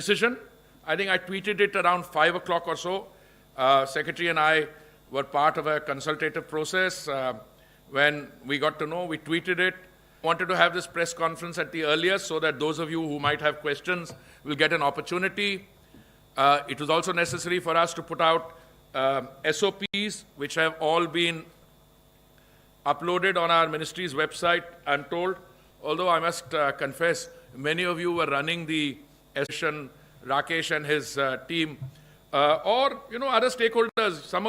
decision. I think I tweeted it around 5 o'clock or so. Secretary and I were part of a consultative process. When we got to know, we tweeted it. Wanted to have this press conference at the earliest so that those of you who might have questions will get an opportunity. It was also necessary for us to put out SOPs, which have all been uploaded on our ministry's website, I'm told. Although I must confess, many of you were running the session, Rakesh and his team, or other stakeholders. Some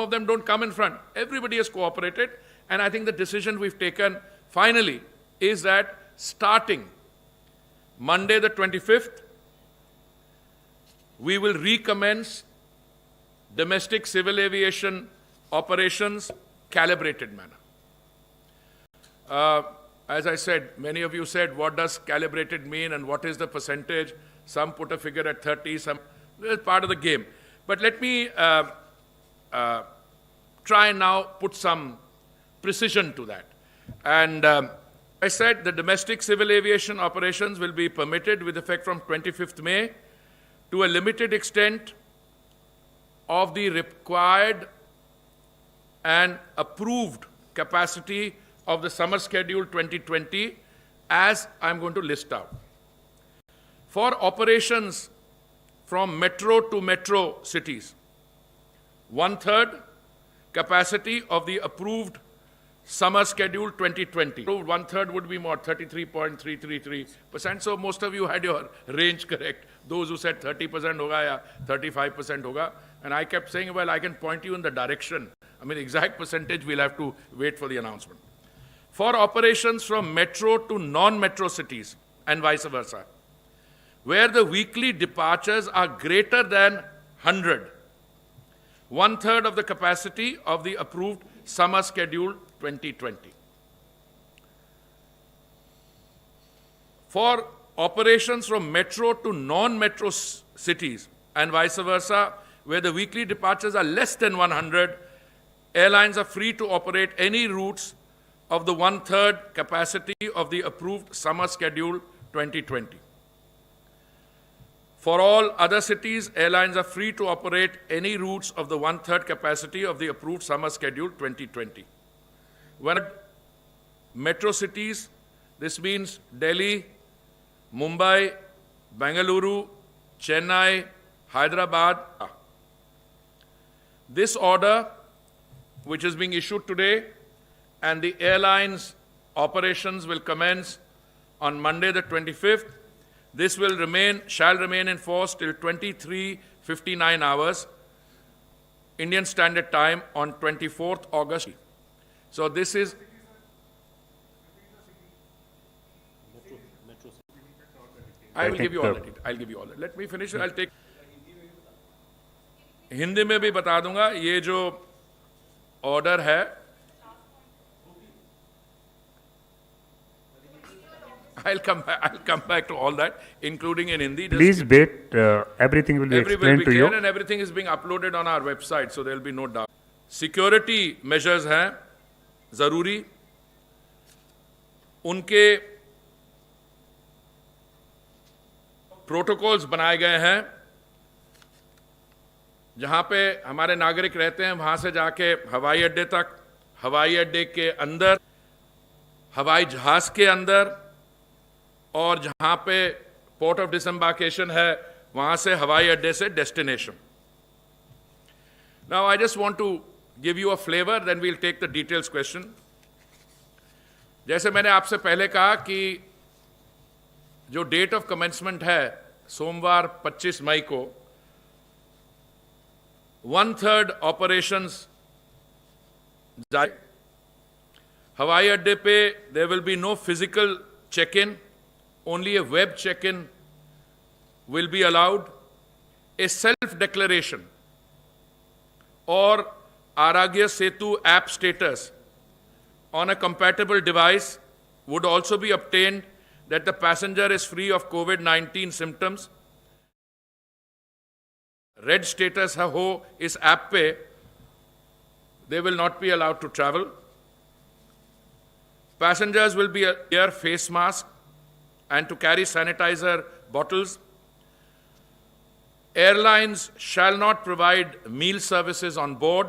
of them don't come in front. Everybody has cooperated, and I think the decision we've taken finally is that starting Monday the 25th, we will recommence domestic civil aviation operations calibrated manner. As I said, many of you said, what does calibrated mean and what is the percentage? Some put a figure at 30, some, it's part of the game. But let me try and now put some precision to that. And I said the domestic civil aviation operations will be permitted with effect from 25th May to a limited extent of the required and approved capacity of the summer schedule 2020, as I'm going to list out. For operations from metro to metro cities, 1/3 capacity of the approved summer schedule 2020. 1/3 would be more, 33.333%. So most of you had your range correct. Those who said 30% hoga ya 35% hoga. And I kept saying, well, I can point you in the direction. I mean, exact percentage, we'll have to wait for the announcement. For operations from metro to non-metro cities and vice versa, where the weekly departures are greater than 100, 1/3 of the capacity of the approved summer schedule 2020. For operations from metro to non-metro cities and vice versa, where the weekly departures are less than 100, airlines are free to operate any routes of the 1/3 capacity of the approved summer schedule 2020. For all other cities, airlines are free to operate any routes of the 1/3 capacity of the approved summer schedule 2020. When metro cities, this means Delhi, Mumbai, Bengaluru, Chennai, Hyderabad. This order, which is being issued today, and the airlines' operations will commence on Monday the 25th. This shall remain in force till 23:59 hours, Indian Standard Time, on 24th August. So this is... I will give you all that. I'll give you all that. Let me finish. I'll take... Hindi में भी बता दूंगा, ये जो order है, I'll come back to all that, including in Hindi. Please wait. Everything will be explained to you. And everything is being uploaded on our website, so there will be no doubt. Security measures हैं जरूरी, उनके protocols बनाए गए हैं. जहां पे हमारे नागरिक रहते हैं, वहां से जाके हवाई अड्डे तक, हवाई अड्डे के अंदर, हवाई जहाज के अंदर, और जहां पे पोर्ट ऑफ डिसएम्बार्केशन है, वहां से हवाई अड्डे से destination. Now I just want to give you a flavour, then we will take the details question. जैसे मैंने आपसे पहले कहा कि जो डेट ऑफ कमेंसमेंट है सोमवार 25 मई को, 1/3 ऑपरेशंस जाए. हवाई अड्डे पे there will be no physical check in, only a web check-in will be allowed. A self-declaration or Aragya Setu app status on a compatible device would also be obtained that the passenger is free of COVID-19 symptoms. Red status ho is app pe, they will not be allowed to travel. Passengers will be wear face mask and to carry sanitizer bottles. Airlines shall not provide meal services on board.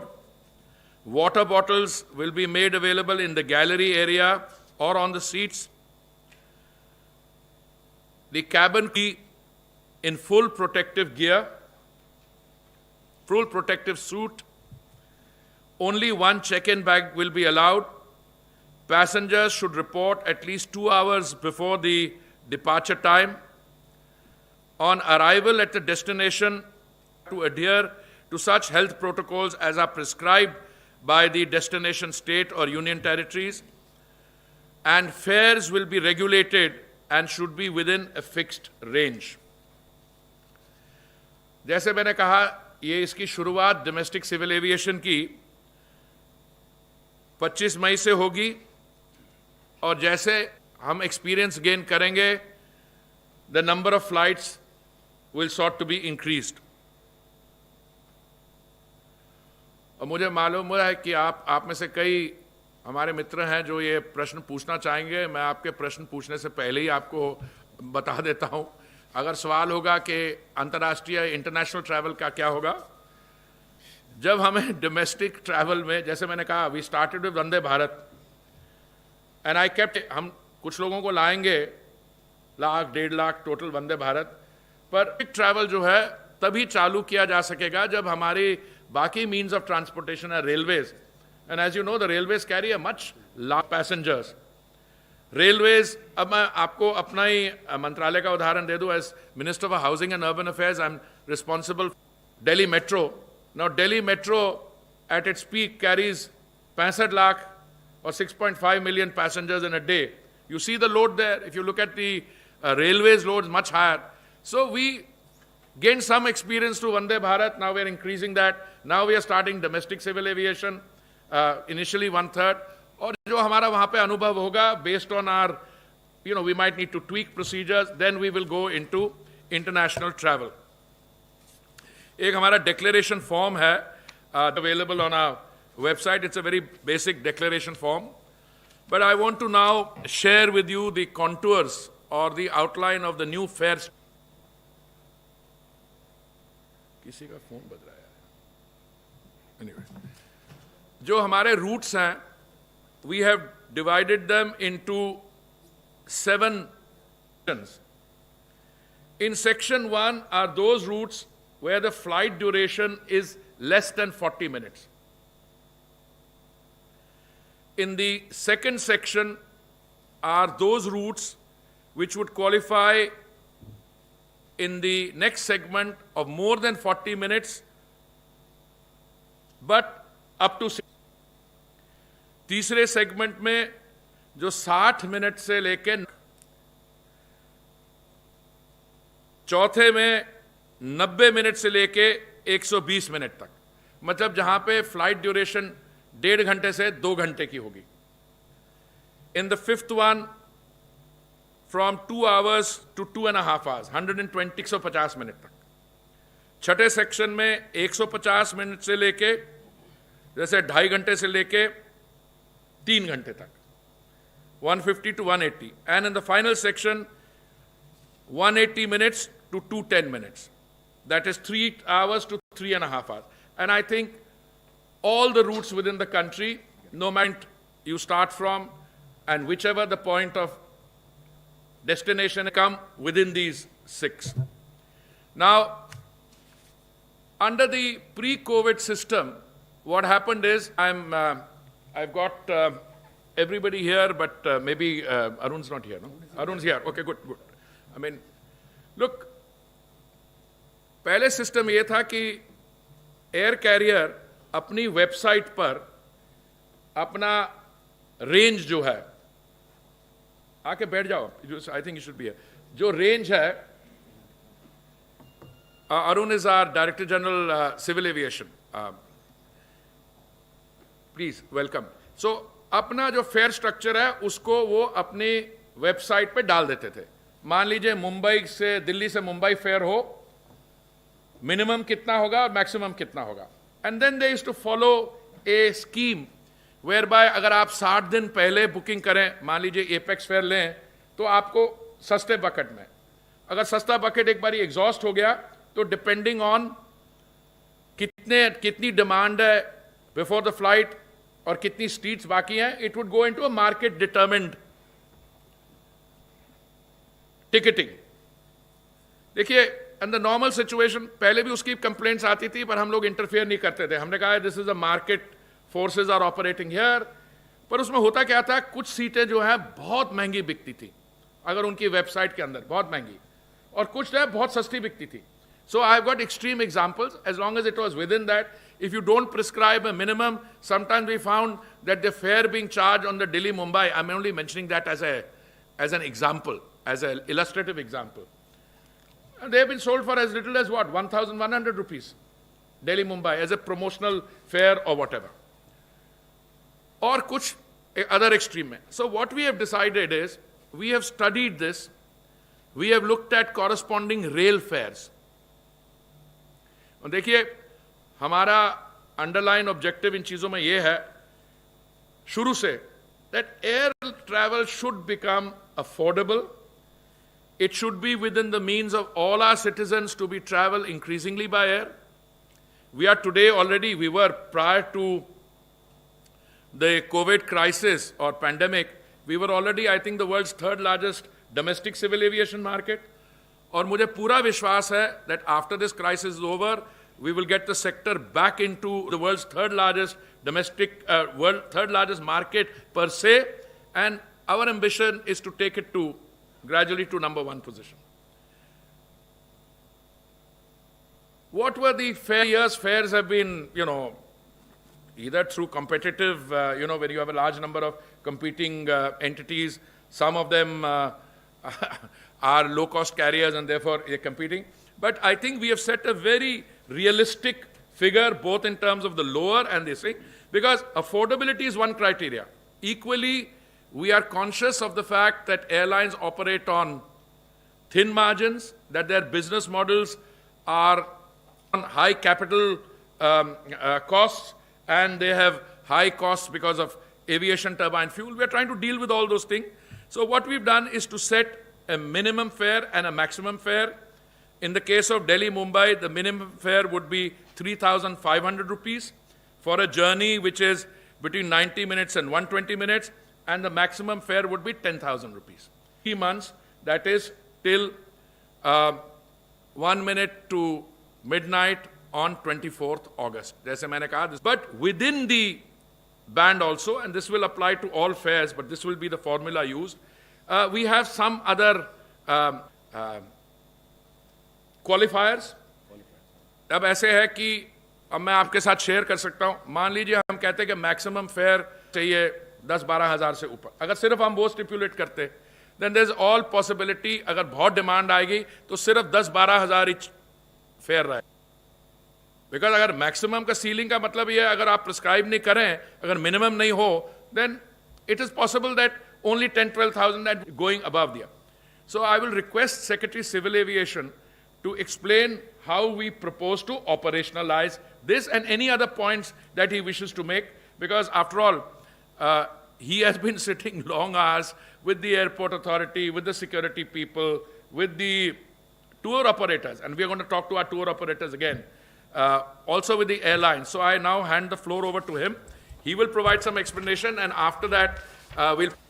Water bottles will be made available in the gallery area or on the seats. The cabin crew in full protective gear, full protective suit. Only one check-in bag will be allowed. Passengers should report at least 2 hours before the departure time. On arrival at the destination, to adhere to such health protocols as are prescribed by the destination state or union territories, and fares will be regulated and should be within a fixed range. जैसे मैंने कहा, ये इसकी शुरुआत domestic civil aviation की 25 मई से होगी, और जैसे हम एक्सपीरियंस गेन करेंगे, the number of flights will sought to be increased. और मुझे मालूम है कि आप में से कई हमारे मित्र हैं जो ये प्रश्न पूछना चाहेंगे. मैं आपके प्रश्न पूछने से पहले ही आपको बता देता हूं. अगर सवाल होगा कि अंतर्राष्ट्रीय इंटरनेशनल ट्रैवल का क्या होगा, जब हमें डोमेस्टिक ट्रैवल में, जैसे मैंने कहा, we started with Vande Bharat and I kept, हम कुछ लोगों को लाएंगे, 1,00,000 1,50,000 टोटल वंदे भारत, पर ट्रैवल जो है तभी चालू किया जा सकेगा जब हमारी बाकी मीन्स ऑफ ट्रांसपोर्टेशन है railways. And as you know, the railways carry a much large passengers. Railways, अब मैं आपको अपना ही मंत्रालय का उदाहरण दे दूं. As minister for housing and urban affairs, I am responsible Delhi metro. Now Delhi metro at its peak carries 65 lakh or 6.5 million passengers in a day. You see the load there. If you look at the railways loads, much higher. So we gained some experience to Vande Bharat. Now we are increasing that. Now we are starting domestic civil aviation, initially 1/3. और जो हमारा वहाँ पे अनुभव होगा, based on our, we might need to tweak procedures, then we will go into international travel. एक हमारा declaration form है, available on our website. It's a very basic declaration form. But I want to now share with you the contours or the outline of the new fare. किसी का phone बज रहा है. Anyway, जो हमारे routes हैं, we have divided them into 7 sections. In section 1 are those routes where the flight duration is less than 40 minutes. In the second section are those routes which would qualify in the next segment of more than 40 minutes, but up to 60. तीसरे segment में जो 60 minute से लेके, चौथे में 90 minute से लेके 120 minute तक, मतलब जहां पे फ्लाइट ड्यूरेशन 1.5 घंटे से 2 घंटे की होगी. In the fifth one from 2 hours to 2.5 hours, 150 minute तक. छठे सेक्शन में 150 मिनट से लेके, जैसे 2.5 घंटे से लेके 3 घंटे तक, 150 to 180. And in the final section, 180 minutes to 210 minutes. That is 3 hours to 3.5 hours. And I think all the routes within the country, no matter you start from and whichever the point of destination, come within these 6. Now, under the pre-COVID system, what happened is, I've got everybody here, but maybe Arun's not here, no? Arun's here. Okay, good. I mean, look, पहले system ये था कि air career अपनी website पर अपना range जो है, आके बैठ जाओ, I think you should be here, जो रेंज है, Arun is our director general civil aviation, please welcome. So अपना जो फेयर स्ट्रक्चर है उसको वो अपनी वेबसाइट पे डाल देते थे. मान लीजिए मुंबई से, दिल्ली से मुंबई फेयर हो, मिनिमम कितना होगा और मैक्सिमम कितना होगा. And then they used to follow a scheme whereby अगर आप 60 दिन पहले बुकिंग करें, मान लीजिए एपेक्स फेयर लें, तो आपको सस्ते बकेट में, अगर सस्ता बकेट एक बारी एग्जॉस्ट हो गया तो डिपेंडिंग ऑन कितनी डिमांड है बिफोर द फ्लाइट और कितनी सीट्स बाकी हैं, it would go into a market determined ticketing. देखिए, इन द नॉर्मल सिचुएशन पहले भी उसकी कंप्लेंट्स आती थी, पर हम लोग इंटरफेयर नहीं करते थे. हमने कहा this is a market, forces are operating here. पर उसमें होता क्या था, कुछ सीटें जो है बहुत महंगी बिकती थी अगर उनकी वेबसाइट के अंदर, बहुत महंगी, और कुछ है बहुत सस्ती बिकती थी. So I have got extreme examples. As long as it was within that, if you don't prescribe a minimum, sometimes we found that the fare being charged on the Delhi-Mumbai, I'm only mentioning that as an example, as an illustrative example. And they have been sold for as little as what, 1,100 rupees, Delhi-Mumbai, as a promotional fare or whatever. Or kuch other extreme mein. So what we have decided is, we have studied this, we have looked at corresponding rail fares. और देखिए, हमारा underline objective इन चीजों में यह है शुरू से, that air travel should become affordable. It should be within the means of all our citizens to be travel increasingly by air. We are today already, we were prior to the Covid crisis और pandemic, we were already I think the world's third largest domestic civil aviation market. और मुझे पूरा विश्वास है that after this crisis is over, we will get the sector back into the world's third largest market per se, and our ambition is to take it to gradually to number one position. What were the fares? Fares have been, either through competitive, where you have a large number of competing entities. Some of them are low-cost carriers and therefore they're competing. But I think we have set a very realistic figure, both in terms of the lower and this thing, because affordability is one criteria. Equally, we are conscious of the fact that airlines operate on thin margins, that their business models are on high capital costs, and they have high costs because of aviation turbine fuel. We are trying to deal with all those things. So what we've done is to set a minimum fare and a maximum fare. In the case of Delhi-Mumbai, the minimum fare would be 3,500 rupees for a journey which is between 90 minutes and 120 minutes, and the maximum fare would be 10,000 rupees. 3 months, that is till 1 minute to midnight on 24th August. जैसे मैंने कहा, but within the band also, and this will apply to all fares, but this will be the formula used, we have some other क्वालिफायर्स. अब ऐसे है कि अब मैं आपके साथ शेयर कर सकता हूं. मान लीजिए हम कहते हैं कि मैक्सिमम फेयर चाहिए 10-12 हज़ार से ऊपर. अगर सिर्फ हम वो स्टिपुलेट करते, then there is all possibility, अगर बहुत डिमांड आएगी तो सिर्फ 10-12 हज़ार ही फेयर रहे. बिकॉज अगर मैक्सिमम का सीलिंग का मतलब ये है, अगर आप प्रिस्क्राइब नहीं करें, अगर मिनिमम नहीं हो, then it is possible that only 10-12,000 that going above there. So I will request Secretary Civil Aviation to explain how we propose to operationalize this and any other points that he wishes to make, because after all, he has been sitting long hours with the airport authority, with the security people, with the tour operators, and we are going to talk to our tour operators again, also with the airlines. So I now hand the floor over to him. He will provide some explanation, and after that, we'll...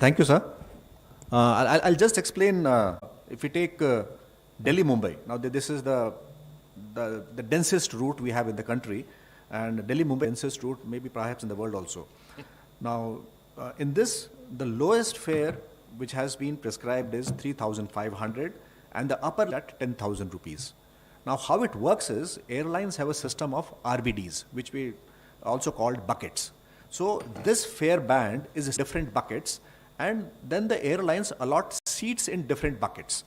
Thank you, sir. I'll just explain, if we take Delhi-Mumbai. Now, this is the densest route we have in the country, and Delhi-Mumbai densest route, maybe perhaps in the world also. Now, in this, the lowest fare which has been prescribed is 3,500, and the upper at 10,000 rupees. Now, how it works is, airlines have a system of RBDs, which we also called buckets. So this fare band is different buckets, and then the airlines allot seats in different buckets.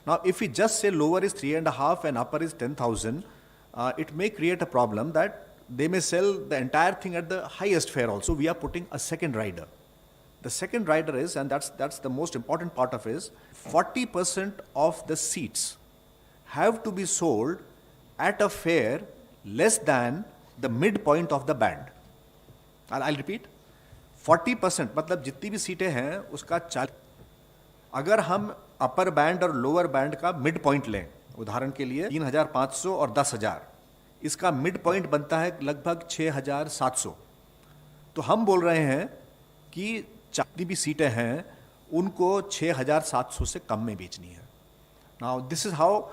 Now, if we just say lower is 3.5 and upper is 10,000, it may create a problem that they may sell the entire thing at the highest fare also. We are putting a second rider. The second rider is, and that's the most important part of it, is 40% of the seats have to be sold at a fare less than the midpoint of the band. I'll repeat, 40%, मतलब जितनी भी सीटें हैं उसका 40, अगर हम upper band और lower band का मिड पॉइंट लें, उदाहरण के लिए 3,500 और 10,000, इसका मिड पॉइंट बनता है लगभग 6,700। तो हम बोल रहे हैं कि जितनी भी सीटें हैं उनको 6,700 से कम में बेचनी है। Now this is how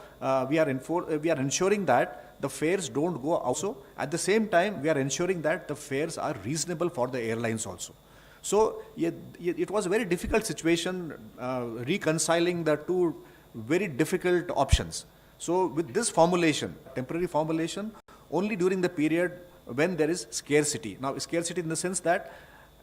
we are ensuring that the fares don't go also. At the same time, we are ensuring that the fares are reasonable for the airlines also. So it was a very difficult situation reconciling the two very difficult options. So with this formulation, temporary formulation, only during the period when there is scarcity. Now scarcity in the sense that,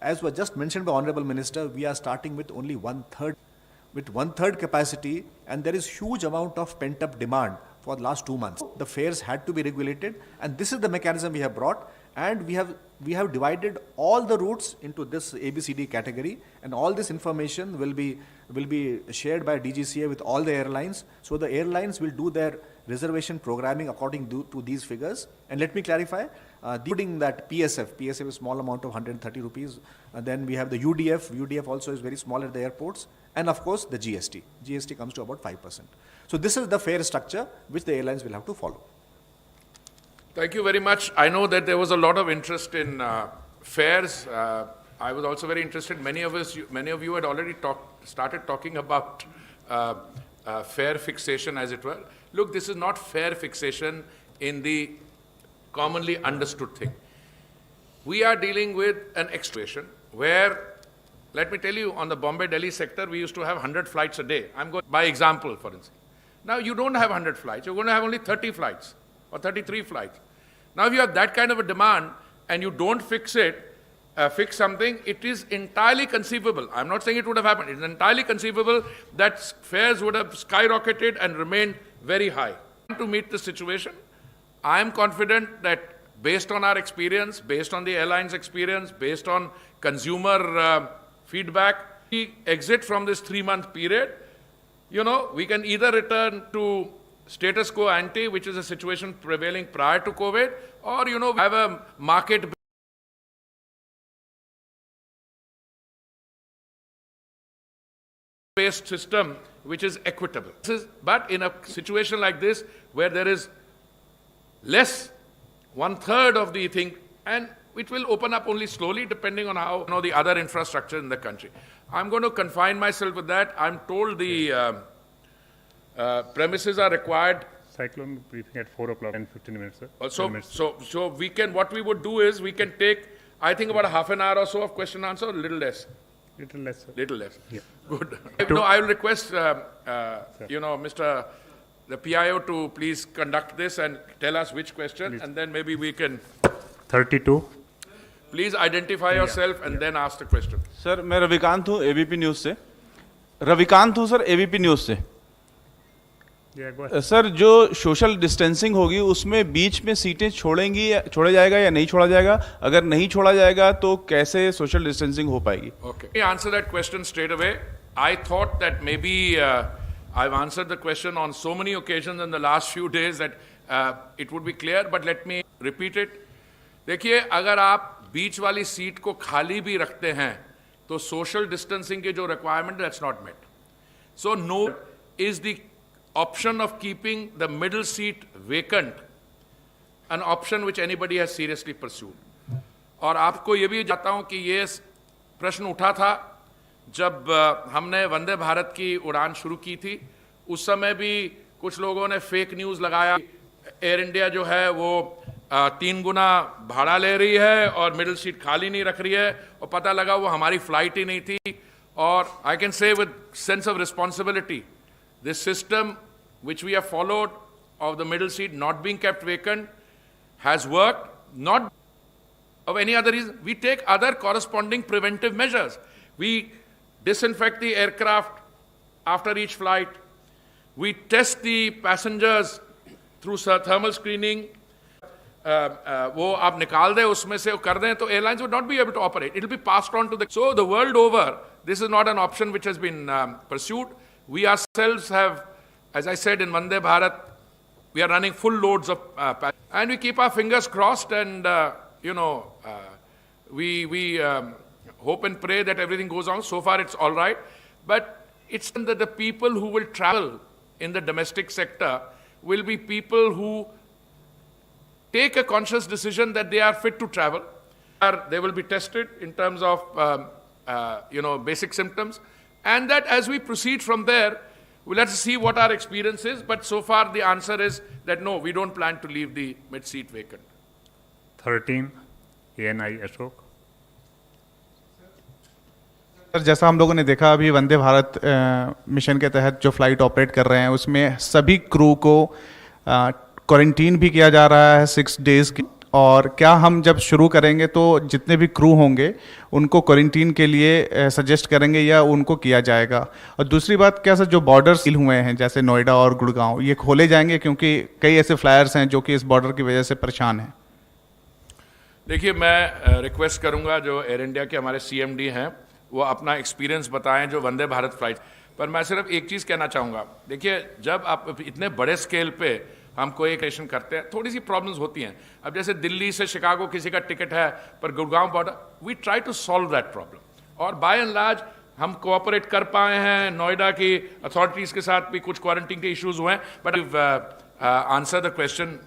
as was just mentioned by Honorable Minister, we are starting with only one-third capacity, and there is huge amount of pent-up demand for the last 2 months. The fares had to be regulated, and this is the mechanism we have brought, and we have divided all the routes into this ABCD category, and all this information will be shared by DGCA with all the airlines. So the airlines will do their reservation programming according to these figures. And let me clarify, including that PSF is a small amount of 130 rupees. Then we have the UDF also is very small at the airports. And of course the GST comes to about 5%. So this is the fare structure which the airlines will have to follow. Thank you very much. I know that there was a lot of interest in fares. I was also very interested. Many of you had already started talking about fare fixation, as it were. Look, this is not fare fixation in the commonly understood thing. We are dealing with an situation where, let me tell you, on the Bombay-Delhi sector, we used to have 100 flights a day. I'm going by example, for instance. Now you don't have 100 flights. You're going to have only 30 flights or 33 flights. Now if you have that kind of a demand and you don't fix something, it is entirely conceivable. I'm not saying it would have happened. It's entirely conceivable that fares would have skyrocketed and remained very high. To meet the situation, I am confident that based on our experience, based on the airline's experience, based on consumer feedback, we exit from this 3-month period. We can either return to status quo ante, which is a situation prevailing prior to COVID, or, have a market based system which is equitable. But in a situation like this, where there is less, 1/3 of the thing, and it will open up only slowly depending on how the other infrastructure in the country. I'm going to confine myself with that. I'm told the premises are required. Cyclone briefing at 4 o'clock and 15 minutes, sir. So we can, what we would do is, we can take, I think, about half an hour or so of question and answer, a little less. Little less, sir. Little less. Yeah. Good. No, I will request, the PIO to please conduct this and tell us which question, please. And then maybe we can. 32. Please identify yourself and then ask the question. Sir मैं रविकांत हूँ ABP news से। Sir ABP news से। Sir जो social distancing होगी उसमें बीच में सीटें छोड़ा जाएगा या नहीं छोड़ा जाएगा? अगर नहीं छोड़ा जाएगा तो कैसे सोशल डिस्टेंसिंग हो पाएगी? Okay. Let me answer that question straight away. I thought that maybe I've answered the question on so many occasions in the last few days that it would be clear, but let me repeat it. देखिए, अगर आप बीच वाली seat को खाली भी रखते हैं तो सोशल डिस्टेंसिंग के जो requirement, that's not met. So no is the option of keeping the middle seat vacant an option which anybody has seriously pursued. और आपको ये भी जानता हूं कि ये प्रश्न उठा था जब हमने वंदे भारत की उड़ान शुरू की थी. उस समय भी कुछ लोगों ने फेक न्यूज़ लगाया, एयर इंडिया जो है वो 3 गुना भाड़ा ले रही है और मिडिल सीट खाली नहीं रख रही है, और पता लगा वो हमारी फ्लाइट ही नहीं थी. और I can say with sense of responsibility, this system which we have followed of the middle seat not being kept vacant has worked, not of any other reason. We take other corresponding preventive measures. We disinfect the aircraft after each flight. We test the passengers through thermal screening. वो आप निकाल दें उसमें से कर दें तो airlines would not be able to operate. It will be passed on to the. So the world over, this is not an option which has been pursued. We ourselves have, as I said in Vande Bharat, we are running full loads of and we keep our fingers crossed, and we hope and pray that everything goes on. So far it's all right, but it's that the people who will travel in the domestic sector will be people who take a conscious decision that they are fit to travel. They will be tested in terms of basic symptoms, and that as we proceed from there, let's see what our experience is. But so far the answer is that no, we don't plan to leave the mid-seat vacant. 13, ANI Ashok. Sir, जैसा हम लोगों ने देखा अभी Vande Bharat mission के तहत जो flight operate कर रहे हैं उसमें सभी क्रू को क्वारंटीन भी किया जा रहा है 6 डेज की, और क्या हम जब शुरू करेंगे तो जितने भी क्रू होंगे उनको क्वारंटीन के लिए सजेस्ट करेंगे या उनको किया जाएगा? और दूसरी बात, क्या सर जो बॉर्डर सील हुए हैं जैसे नोएडा और गुड़गांव, ये खोले जाएंगे क्योंकि कई ऐसे फ्लायर्स हैं जो कि इस बॉर्डर की वजह से परेशान हैं? देखिए, मैं रिक्वेस्ट करूंगा जो एयर इंडिया के हमारे CMD हैं वो अपना एक्सपीरियंस बताएं जो वंदे भारत फ्लाइट पर। मैं सिर्फ एक चीज़ कहना चाहूँगा, देखिए जब आप इतने बड़े स्केल पे हम कोई एक एक्शन करते हैं थोड़ी सी प्रॉब्लम्स होती हैं। अब जैसे दिल्ली से शिकागो किसी का टिकट है पर Gurgaon border, we try to solve that problem, और बाय एंड लार्ज हम कोऑपरेट कर पाए हैं। नोएडा की अथॉरिटीज़ के साथ भी कुछ क्वारंटीन के इश्यूज हुए हैं, but answer the question.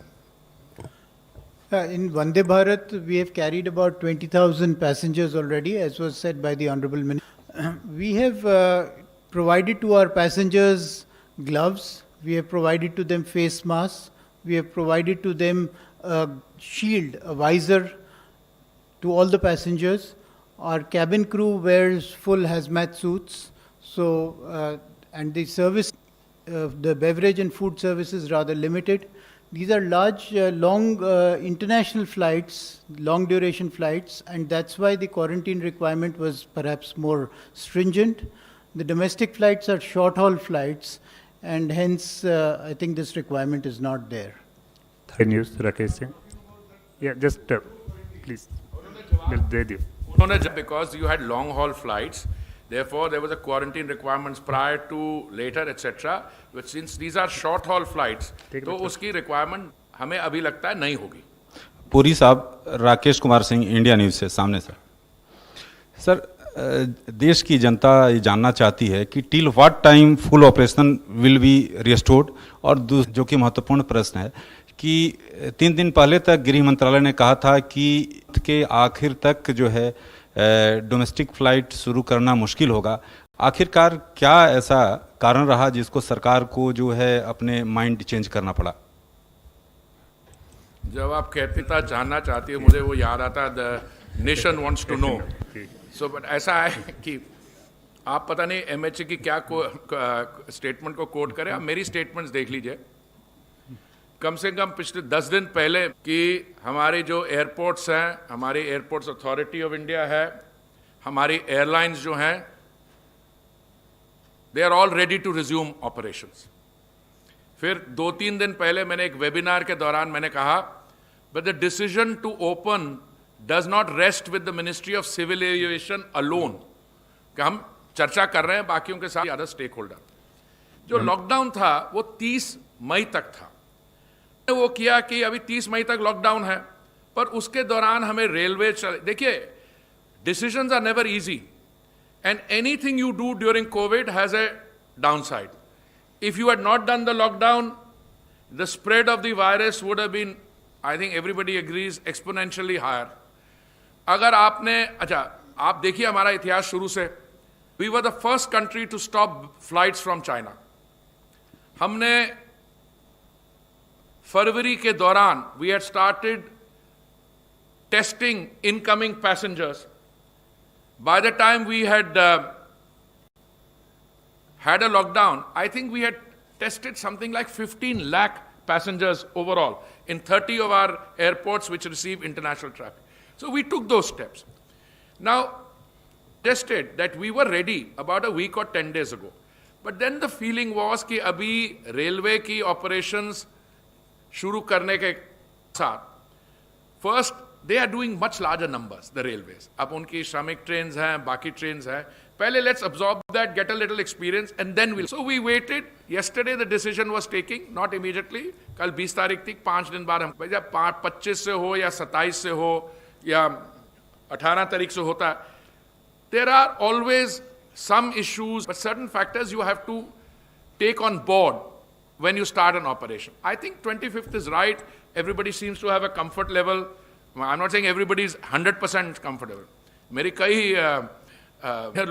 In Vande Bharat, we have carried about 20,000 passengers already, as was said by the Honorable Minister. We have provided to our passengers gloves, we have provided to them face masks, we have provided to them a shield, a visor to all the passengers. Our cabin crew wears full hazmat suits, and the service, the beverage and food service is rather limited. These are large, long international flights, long duration flights, and that's why the quarantine requirement was perhaps more stringent. The domestic flights are short haul flights, and hence I think this requirement is not there. Third news, Rakesh Singh. Yeah, just please. Because you had long haul flights, therefore there was a quarantine requirements prior to, later, etc. But since these are short haul flights, तो उसकी requirement हमें अभी लगता है नहीं होगी। पुरी साहब, Rakesh Kumar Singh, India news से सामने सर। सर, देश की जनता ये जानना चाहती है कि till what time full operation will be restored, और जो कि महत्वपूर्ण प्रश्न है कि 3 दिन पहले तक गृह मंत्रालय ने कहा था कि के आखिर तक जो है डोमेस्टिक फ्लाइट शुरू करना मुश्किल होगा। आखिरकार क्या ऐसा कारण रहा जिसको सरकार को जो है अपने माइंड चेंज करना पड़ा? जब आप कहते था जानना चाहती है, मुझे वो याद आता the nation wants to know. So but ऐसा है कि आप पता नहीं MHA की क्या स्टेटमेंट को कोट करें, आप मेरी स्टेटमेंट्स देख लीजिए। कम से कम पिछले 10 दिन पहले कि हमारे जो एयरपोर्ट्स हैं, हमारी एयरपोर्ट्स अथॉरिटी ऑफ इंडिया है, हमारी एयरलाइंस जो हैं, they are all ready to resume operations. फिर 2-3 दिन पहले मैंने एक वेबिनार के दौरान मैंने कहा, but the decision to open does not rest with the ministry of civil aviation alone, कि हम चर्चा कर रहे हैं बाकियों के साथ, अदर स्टेक होल्डर। जो लॉकडाउन था वो 30 मई तक था। वो किया कि अभी 30 मई तक लॉकडाउन है, पर उसके दौरान हमें रेलवे देखिए, decisions are never easy and anything you do during covid has a downside. If you had not done the lockdown, the spread of the virus would have been, I think everybody agrees, exponentially higher. अगर आपने, अच्छा आप देखिए हमारा इतिहास शुरू से, we were the first country to stop flights from China. हमने फरवरी के दौरान we had started testing incoming passengers. By the time we had had a lockdown, I think we had tested something like 15 lakh passengers overall in 30 of our airports which receive international traffic. So we took those steps. Now, tested that we were ready about a week or 10 days ago. But then the feeling was कि अभी railway की operations शुरू करने के साथ, first they are doing much larger numbers, the railways. अब उनकी Shramik trains हैं, बाकी ट्रेन्स हैं, पहले let's absorb that, get a little experience and then will. So we waited, yesterday the decision was taking, not immediately. कल 20 तारीख थी, 5 दिन बाद हम, जब 25 से हो या 27 से हो या 18 तारीख से होता, there are always some issues, but certain factors you have to take on board when you start an operation. I think 25th is right. Everybody seems to have a comfort level. I'm not saying everybody is 100% comfortable. मेरे कई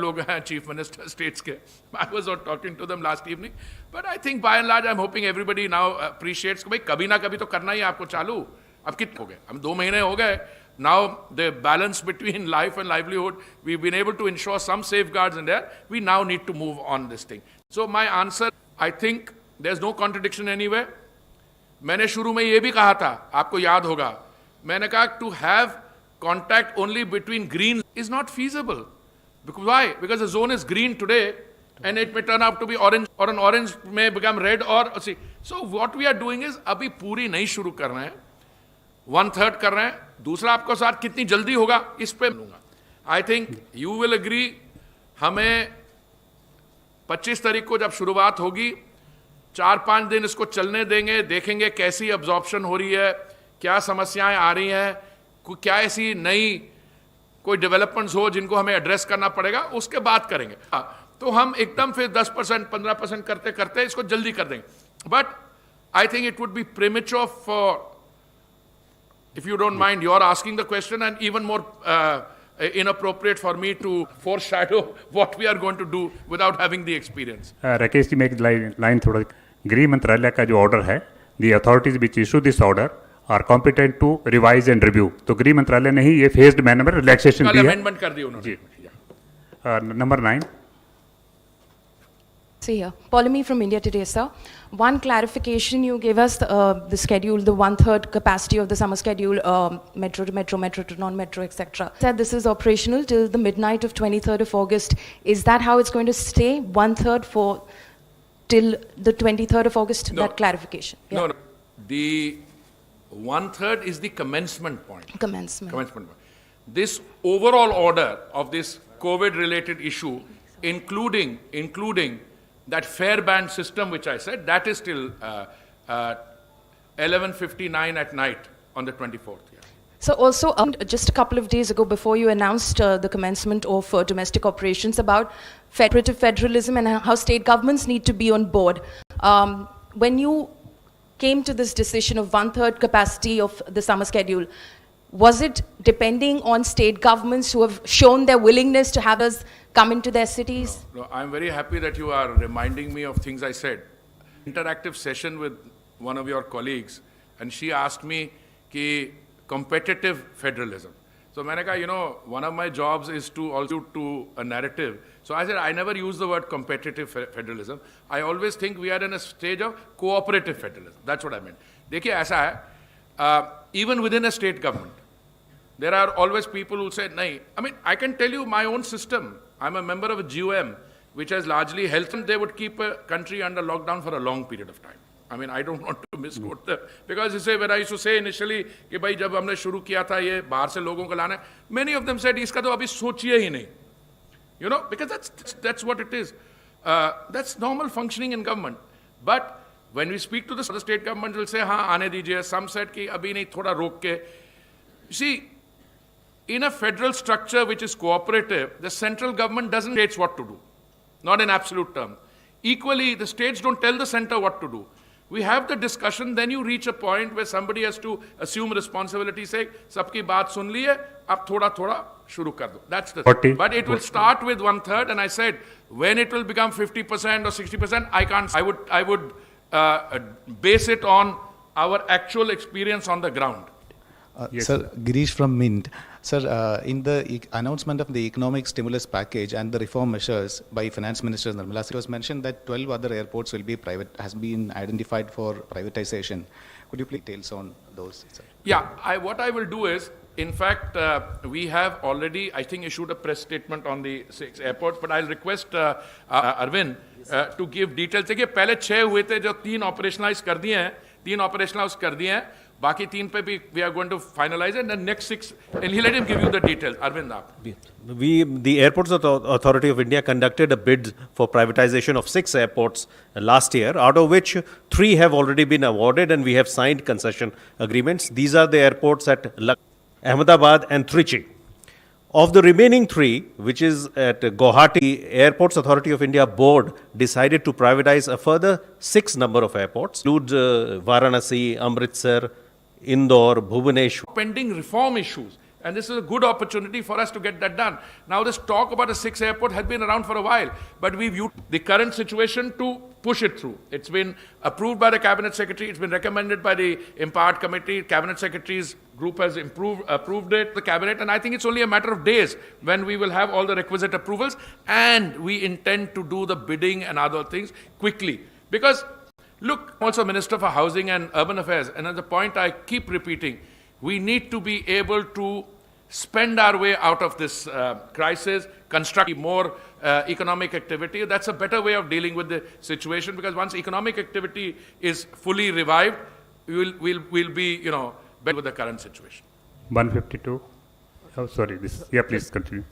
लोग हैं chief minister states के. I was talking to them last evening. But I think by and large I'm hoping everybody now appreciates कि भाई कभी ना कभी तो करना ही आपको चालू. अब कितने हो गए? हम 2 महीने हो गए. Now the balance between life and livelihood, we've been able to ensure some safeguards in there. We now need to move on this thing. So my answer, I think there's no contradiction anywhere. मैंने शुरू में ये भी कहा था, आपको याद होगा, मैंने कहा to have contact only between green is not feasible. Because why? Because the zone is green today and it may turn out to be orange or an orange may become red or see. So what we are doing is अभी पूरी नहीं शुरू कर रहे हैं, 1/3 कर रहे हैं. दूसरा आपको साथ कितनी जल्दी होगा इस पे लूंगा. I think you will agree. हमें 25 तारीख को जब शुरुआत होगी 4-5 दिन इसको चलने देंगे, देखेंगे कैसी अब्जॉर्प्शन हो रही है, क्या समस्याएं आ रही हैं, क्या ऐसी नई कोई डेवलपमेंट्स हो जिनको हमें एड्रेस करना पड़ेगा, उसके बाद करेंगे. तो हम एकदम फिर 10% 15% करते करते इसको जल्दी कर देंगे. But I think it would be premature for, if you don't mind, you're asking the question and even more inappropriate for me to foreshadow what we are going to do without having the experience. Rakesh ji, मैं एक line थोड़ा, गृह मंत्रालय का जो order है, the authorities which issue this order are competent to revise and review. तो गृह मंत्रालय ने ही ये फेज्ड मैनर में रिलैक्सेशन दी है. अमेंडमेंट कर दी उन्होंने. जी. Number 9. See here, Polemy from India Today, sir. One clarification, you gave us the schedule, the 1/3 capacity of the summer schedule, metro to metro, metro to non-metro, etc. Said this is operational till the midnight of 23rd of August. Is that how it's going to stay? 1/3 for till the 23rd of August? No. That clarification. Yeah. No. The 1/3 is the commencement point. Commencement. Commencement point. This overall order of this COVID-related issue, including that fare band system which I said, that is till 11:59 at night on the 24th. Yeah. So also, just a couple of days ago, before you announced the commencement of domestic operations, about federalism and how state governments need to be on board. When you came to this decision of 1/3 capacity of the summer schedule, was it depending on state governments who have shown their willingness to have us come into their cities? No, I'm very happy that you are reminding me of things I said. Interactive session with one of your colleagues, and she asked me ki competitive federalism. So मैंने कहा, one of my jobs is to also to a narrative. So I said, I never use the word competitive federalism. I always think we are in a stage of cooperative federalism. That's what I meant. देखिए ऐसा है, even within a state government, there are always people who say, nahi. I mean, I can tell you my own system. I'm a member of a GOM, which has largely helped them. They would keep a country under lockdown for a long period of time. I mean, I don't want to misquote them. Because you say, when I used to say initially, कि भाई जब हमने शुरू किया था ये बाहर से लोगों को लाना, many of them said, इसका तो अभी सोचिए ही नहीं. Because that's what it is. That's normal functioning in government. But when we speak to the state government, will say, हाँ आने दीजिए. Some said कि अभी नहीं, थोड़ा रोक के. You see, in a federal structure which is cooperative, the central government doesn't tell states what to do, not in absolute terms. Equally, the states don't tell the center what to do. We have the discussion, then you reach a point where somebody has to assume responsibility, say, सबकी बात सुन ली है, अब थोड़ा शुरू कर दो. That's the thing. But it will start with 1/3, and I said, when it will become 50% or 60%, I can't. I would base it on our actual experience on the ground. Yes. Sir, Girish from Mint. Sir, in the announcement of the economic stimulus package and the reform measures by Finance Minister Nirmala, it was mentioned that 12 other airports will be has been identified for privatization. Could you please details on those, sir? Yeah, what I will do is, in fact, we have already, I think, issued a press statement on the 6 airports, but I'll request Arvind to give details. देखिए, पहले 6 हुए थे जो 3 operationalise कर दिए हैं, 3 operationalise कर दिए हैं, बाकी 3 पे भी we are going to finalize it, and the next 6, and let him give you the details. Arvind, aap. The Airports Authority of India conducted a bid for privatization of 6 airports last year, out of which 3 have already been awarded, and we have signed concession agreements. These are the airports at Ahmedabad and Trichy. Of the remaining 3, which is at Guwahati, Airports Authority of India board decided to privatize a further 6 number of airports, include Varanasi, Amritsar, Indore, Bhubaneswar. Pending reform issues. And this is a good opportunity for us to get that done. Now, this talk about a 6 airport has been around for a while, but we've used the current situation to push it through. It's been approved by the Cabinet Secretary. It's been recommended by the Empowered Committee. Cabinet Secretary's group has approved it, the Cabinet, and I think it's only a matter of days when we will have all the requisite approvals, and we intend to do the bidding and other things quickly. Because, look, I'm also Minister for Housing and Urban Affairs, and the point I keep repeating, we need to be able to spend our way out of this crisis, construct more economic activity. That's a better way of dealing with the situation, because once economic activity is fully revived, we'll be, better with the current situation. 152. Oh, sorry. Yeah, please continue.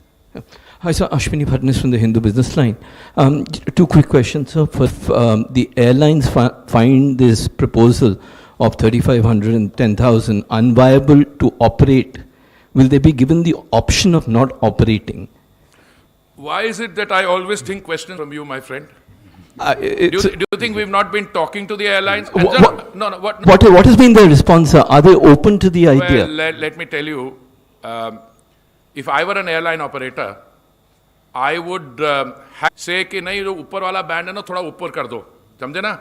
Hi, sir. Ashwini Bhatnagar from the Hindu Business Line. 2 quick questions, sir. First, the airlines find this proposal of 3,500 and 10,000 unviable to operate, will they be given the option of not operating? Why is it that I always think questions from you, my friend? Do you think we've not been talking to the airlines? What has been their response, sir? Are they open to the idea? Well, let me tell you, if I were an airline operator, I would say कि नहीं जो ऊपर वाला band है ना थोड़ा ऊपर कर दो, समझे ना?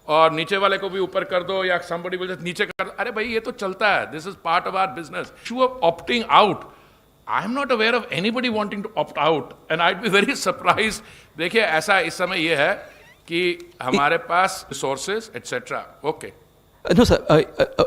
और नीचे वाले को भी ऊपर कर दो या somebody will just नीचे कर दो. अरे भाई ये तो चलता है. This is part of our business. Issue of opting out. I am not aware of anybody wanting to opt out, and I'd be very surprised. देखिए ऐसा इस समय ये है कि हमारे पास resources, etc. Okay. No, sir.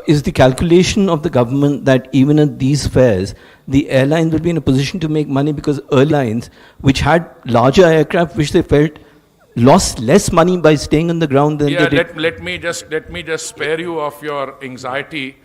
Is the calculation of the government that even at these fares, the airline will be in a position to make money because airlines, which had larger aircraft, which they felt lost less money by staying on the ground than they did? Let me just spare you of your anxiety.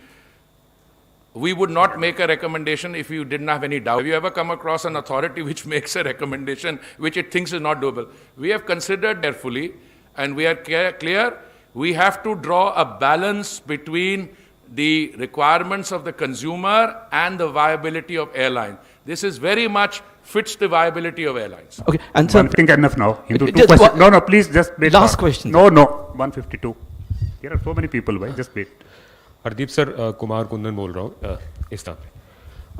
We would not make a recommendation if you didn't have any doubt. Have you ever come across an authority which makes a recommendation which it thinks is not doable? We have considered carefully, and we are clear. We have to draw a balance between the requirements of the consumer and the viability of airline. This is very much fits the viability of airlines. Okay, and sir, I think enough now. Into 2 questions. No, please just wait. Last question. No, 152. There are so many people. Why? Just wait. Hardeep sir, Kumar Kundan बोल रहा हूँ इस तरह पे।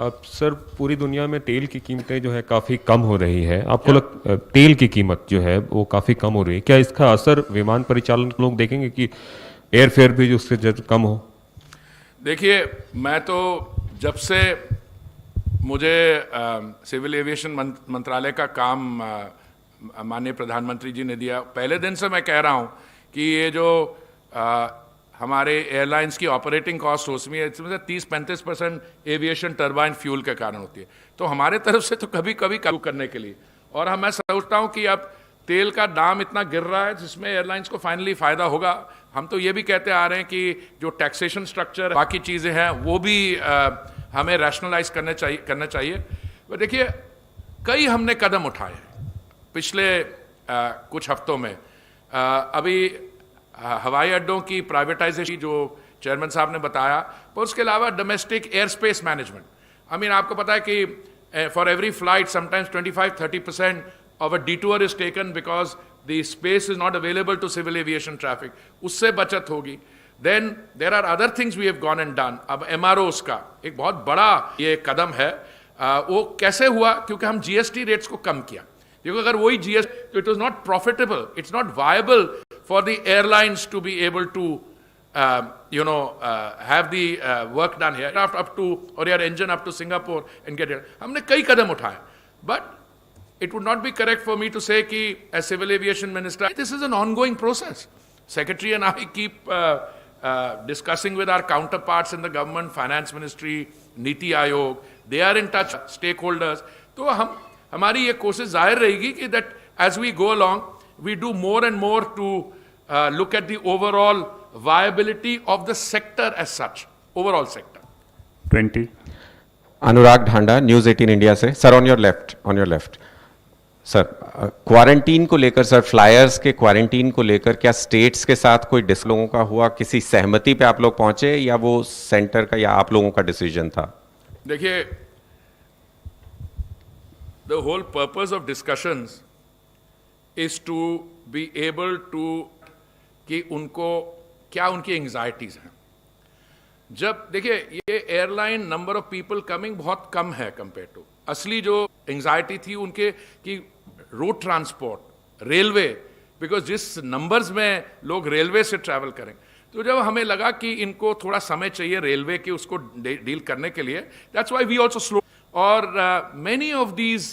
अब sir पूरी दुनिया में तेल की कीमतें जो है काफ़ी कम हो रही है, आपको तेल की कीमत जो है वो काफ़ी कम हो रही है, क्या इसका असर विमान परिचालन लोग देखेंगे कि एयर फेयर भी उससे कम हो? देखिए, मैं तो जब से मुझे सिविल एविएशन मंत्रालय का काम माननीय प्रधानमंत्री जी ने दिया, पहले दिन से मैं कह रहा हूँ कि ये जो हमारे एयरलाइंस की ऑपरेटिंग कॉस्ट उसमें इसमें से 30-35% एविएशन टर्बाइन फ्यूल के कारण होती है. तो हमारे तरफ से तो कभी कभी काबू करने के लिए, और मैं सोचता हूँ कि अब तेल का दाम इतना गिर रहा है जिसमें एयरलाइंस को फाइनली फ़ायदा होगा. हम तो ये भी कहते आ रहे हैं कि जो टैक्सेशन स्ट्रक्चर बाकी चीज़ें हैं वो भी हमें रैशनलाइज करना चाहिए. देखिए, कई हमने कदम उठाए पिछले कुछ हफ्तों में. अभी हवाई अड्डों की प्राइवेटाइजेशन जो चेयरमैन साहब ने बताया, पर उसके अलावा डोमेस्टिक एयर स्पेस मैनेजमेंट. आपको पता है कि for every flight sometimes 25-30% of a detour is taken because the space is not available to civil aviation traffic. उससे बचत होगी. Then there are other things we have gone and done. अब MROs का एक बहुत बड़ा ये कदम है. वो कैसे हुआ? क्योंकि हम GST रेट्स को कम किया. क्योंकि अगर वही GST, तो it was not profitable, it's not viable for the airlines to be able to have the work done here up to, or your engine up to Singapore and get it. हमने कई कदम उठाए, but it would not be correct for me to say कि as civil aviation minister, this is an ongoing process. Secretary and I keep discussing with our counterparts in the government, finance ministry, Niti Aayog, they are in touch, stakeholders. तो हमारी ये कोशिश जाहिर रहेगी कि that as we go along, we do more and more to look at the overall viability of the sector as such, overall sector. 20. Anurag Dhanda, news 18 India से. Sir, on your left. Sir, quarantine को लेकर, sir flyers के quarantine को लेकर क्या states के साथ कोई लोगों का हुआ, किसी सहमति पे आप लोग पहुंचे, या वो सेंटर का या आप लोगों का डिसीजन था? देखिए, the whole purpose of discussions is to be able to कि उनको क्या उनकी एंग्जाइटीज हैं. जब देखिए ये airline number of people coming बहुत कम है कंपेयर टू असली जो एंग्जाइटी थी उनके कि रोड ट्रांसपोर्ट रेलवे, बिकॉज जिस नंबर्स में लोग रेलवे से ट्रैवल करें, तो जब हमें लगा कि इनको थोड़ा समय चाहिए रेलवे के उसको डील करने के लिए, that's why we also slow. और many of these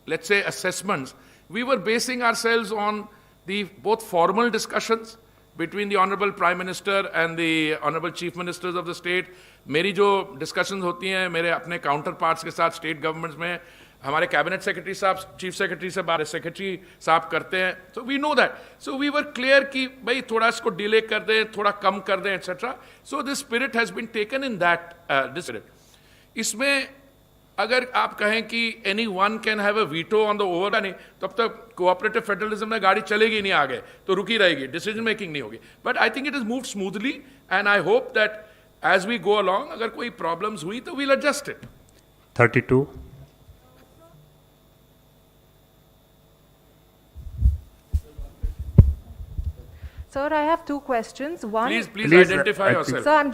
let's say assessments we were basing ourselves on the both formal discussions between the Honorable Prime Minister and the Honorable Chief Ministers of the state. मेरी जो discussions होती हैं मेरे अपने counterparts के साथ state governments में, हमारे cabinet secretary साहब, chief secretary से बाहर secretary साहब करते हैं. So we know that. So we were clear कि भाई थोड़ा इसको delay कर दें, थोड़ा कम कर दें, etc. So this spirit has been taken in that spirit. इसमें अगर आप कहें कि any one can have a veto on the over, नहीं तब तक कोऑपरेटिव फेडरलिज्म में गाड़ी चलेगी नहीं आगे, तो रुकी रहेगी, डिसीजन मेकिंग नहीं होगी. But I think it is move smoothly and I hope that as we go along अगर कोई प्रॉब्लम्स हुई तो we'll adjust it. 32. Sir, I have two questions. One, Please identify yourself. Sir, I'm